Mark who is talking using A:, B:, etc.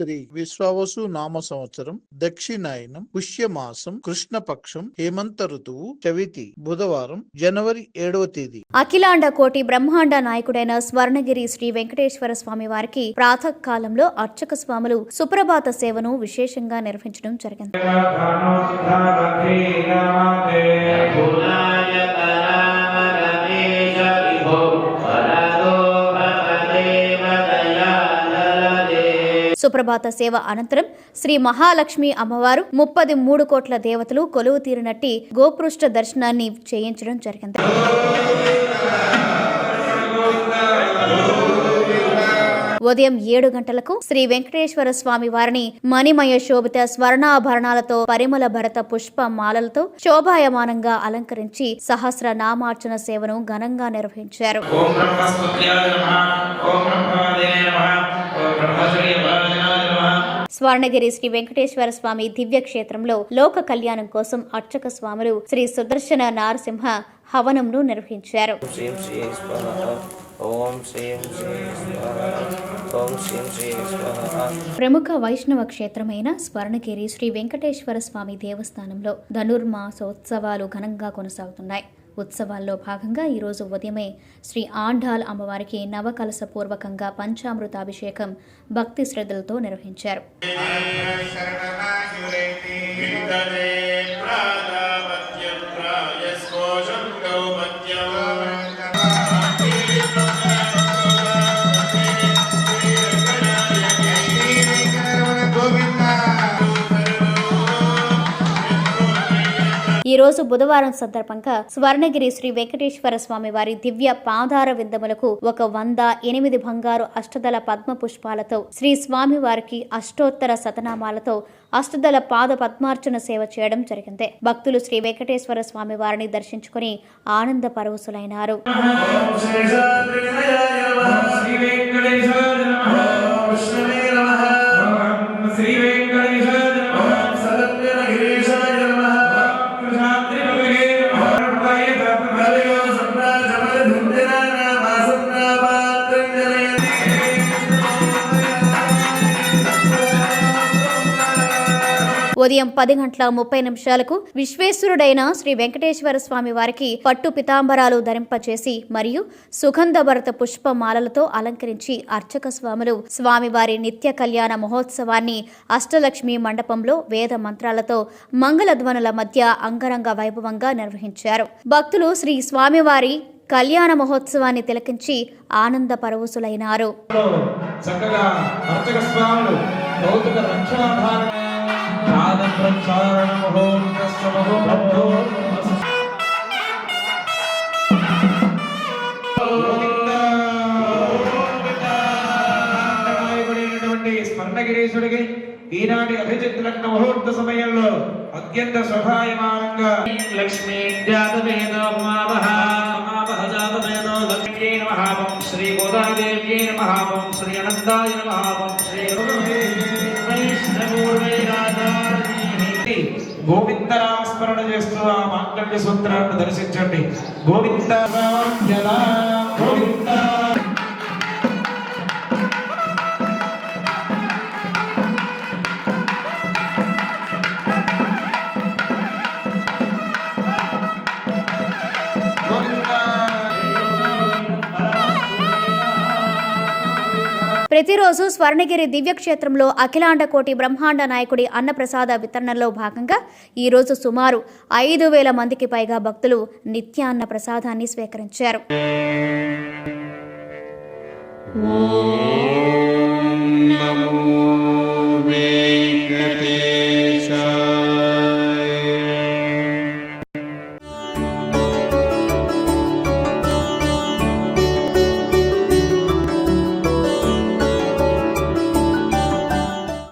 A: శ్రీ విశ్వావసు నామ సంవత్సరం దక్షిణాయనం పుష్యమాసం కృష్ణపక్షం హేమంత ఋతువు చవితి బుధవారం జనవరి 7వ తేదీ.
B: అఖిలాండ కోటి బ్రహ్మాండ నాయకుడైన స్వర్ణగిరి శ్రీ వెంకటేశ్వర స్వామి వారికి ప్రాతకాలంలో అర్చక స్వాములు సుప్రభాత సేవను విశేషంగా నిర్వహించడం జరిగింది. సుప్రభాత సేవ అనంతరం శ్రీ మహాలక్ష్మి అమ్మవారు 33 కోట్ల దేవతలు కొలువు తీరినట్టి గోపృష్ఠ దర్శనాన్ని చేయించడం జరిగింది. ఉదయం 7 గంటలకు శ్రీ వెంకటేశ్వర స్వామి వారిని మణిమయ శోభిత స్వర్ణాభరణాలతో పరిమళ భరత పుష్ప మాలలతో శోభాయమానంగా అలంకరించి సహస్ర నామార్చన సేవను ఘనంగా నిర్వహించారు. స్వర్ణగిరి శ్రీ వెంకటేశ్వర స్వామి దివ్య క్షేత్రంలో లోక కళ్యాణం కోసం అర్చక స్వాములు శ్రీ సుదర్శన నారసింహ హవనంను నిర్వహించారు. ప్రముఖ వైష్ణవ క్షేత్రమైన స్వర్ణగిరి శ్రీ వెంకటేశ్వర స్వామి దేవస్థానంలో ధనుర్మాసోత్సవాలు ఘనంగా కొనసాగుతున్నాయి. ఉత్సవాల్లో భాగంగా ఈరోజు ఉదయమే శ్రీ ఆండాల్ అమ్మవారికి నవకలశ పూర్వకంగా పంచామృతాభిషేకం భక్తి శ్రద్ధలతో నిర్వహించారు. ఈ రోజు బుధవారం సందర్భంగా స్వర్ణగిరి శ్రీ వెంకటేశ్వర స్వామి వారి దివ్య పాదార విందములకు 108 బంగారు అష్టదళ పద్మ పుష్పాలతో శ్రీ స్వామి వారికి అష్టోత్తర శతనామాలతో అష్టదళ పాద పద్మార్చన సేవ చేయడం జరిగింది. భక్తులు శ్రీ వెంకటేశ్వర స్వామి వారిని దర్శించుకుని ఆనంద పరవశులైనారు. ఉదయం 10:30 విశ్వేశ్వరుడైన శ్రీ వెంకటేశ్వర స్వామి వారికి పట్టు పితాంబరాలు ధరింపచేసి మరియు సుగంధ భరత పుష్పమాలలతో అలంకరించి అర్చక స్వాములు స్వామివారి నిత్య కళ్యాణ మహోత్సవాన్ని అష్టలక్ష్మి మండపంలో వేద మంత్రాలతో మంగళధ్వనుల మధ్య అంగరంగ వైభవంగా నిర్వహించారు. భక్తులు శ్రీ స్వామివారి కళ్యాణ మహోత్సవాన్ని తిలకించి ఆనంద పరవశులైనారు.
C: స్వర్ణగిరీశుడికి ఈనాటి అభిజిత్ లగ్న ముహూర్త సమయంలో అత్యంత శోభాయమానంగా లక్ష్మీ జాతవేదో లక్ష్మీ నమః శ్రీ గోదాదేవ్యై నమః శ్రీ అనంతాయ నమః శ్రీ గోవిందనామస్మరణ చేస్తూ ఆ మాంగళ్య సూత్రాన్ని దర్శించండి. గోవింద గోవింద
B: ప్రతిరోజు స్వర్ణగిరి దివ్యక్షేత్రంలో అఖిలాండ కోటి బ్రహ్మాండ నాయకుడి అన్నప్రసాద వితరణలో భాగంగా ఈరోజు సుమారు 5,000 మందికి పైగా భక్తులు నిత్యాన్న ప్రసాదాన్ని స్వీకరించారు.